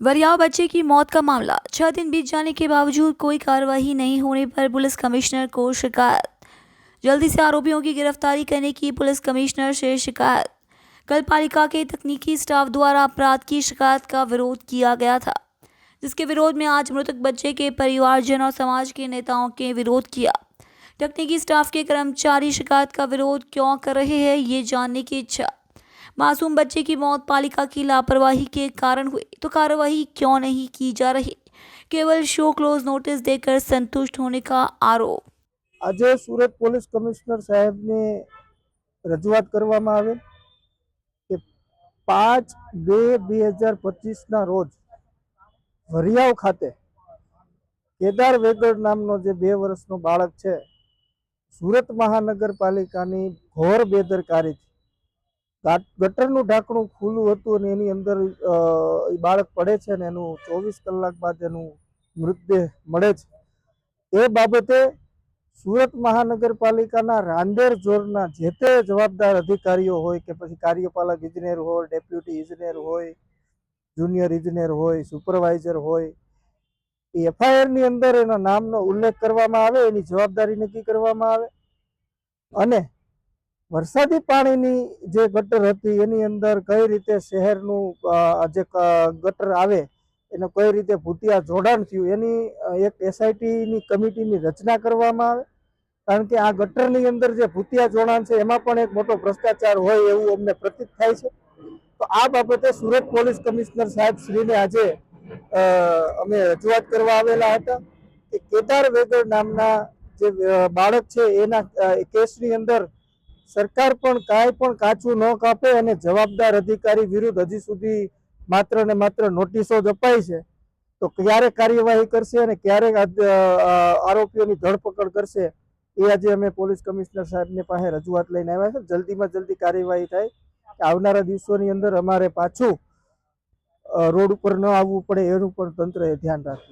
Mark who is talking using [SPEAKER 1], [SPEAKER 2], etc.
[SPEAKER 1] वरियाव बच्चे की मौत का मामला 6 दिन बीत जाने के बावजूद कोई कार्रवाई नहीं होने पर पुलिस कमिश्नर को शिकायत। जल्दी से आरोपियों की गिरफ्तारी करने की पुलिस कमिश्नर से शिकायत। कल पालिका के तकनीकी स्टाफ द्वारा अपराध की शिकायत का विरोध किया गया था, जिसके विरोध में आज मृतक बच्चे के परिवारजन और समाज के नेताओं के विरोध किया। तकनीकी स्टाफ के कर्मचारी शिकायत का विरोध क्यों कर रहे हैं, ये जानने की इच्छा। मासूम बच्चे की मौत पालिका की लापरवाही के कारण हुई तो कार्रवाई क्यों नहीं की जा रही, केवल शो क्लोज नोटिस देकर संतुष्ट होने का आरोप।
[SPEAKER 2] आज सूरत पोलीस कमिश्नर साहेब ने रजूआत करवामां आवेल के 5/2/2025 ना रोज वरियाव खाते केदार वेगड़ नामनो जे 2 वर्षनो बाळक छे सूरत महानगरपालिकानी घोर बेदरकारीथी गटरનું ઢાંકણું ખુલ્લું હતું અને એની અંદર બાળક પડે છે અને એનું 24 કલાક બાદ એનું મૃતદેહ મળે છે। એ બાબતે सूरत महानगरपालिकाना रांदेर जोरना जे ते जवाबदार अधिकारीओ होय के पछी कार्यपालक इंजीनियर होय, डेप्यूटी इंजीनियर होय, जूनियर इंजीनियर होय, सुपरवाइजर होय, एफआईआर नी अंदर एना नामनो उल्लेख करवामां आवे, एनी जवाबदारी नक्की करवामां आवे अने वरसादी पाणीनी जे गटर हती एनी अंदर कई रीते शहेरनुं जे गटर आवे एने कई रीते भूतिया जोडाण थयुं एनी एक एसआईटी नी कमिटीनी रचना करवामां आवे। कारण के आ गटरनी अंदर जे भूतिया जोडाण छे एमां पण एक मोटो भ्रष्टाचार होय एवुं अમને प्रतीत थाय छे। तो आ बाबते सूरत पोलीस कमिश्नर साहेब श्रीने आजे अमे रजूआत करवा आवेला हता के केदार वेगड़ नामना जे बाळक छे एना केसनी अंदर सरकार पण कांई पण काचું न कापे अने जवाबदार अधिकारी विरुद्ध हजी सुधी मात्र ने मात्र नोटिसो ज अपाई छे। तो क्यारे कार्यवाही करशे अने क्यारे आरोपीओनी धरपकड़ करशे ए आज अमे पोलीस कमिश्नर साहेब ने पासे रजूआत लईने आव्या छे। जल्दी में जल्दी कार्यवाही थाय आवनारा दिवसोनी अंदर अमारे पाछुं रोड पर न आववुं पड़े एनुं पण तंत्रए ध्यान राखवुं।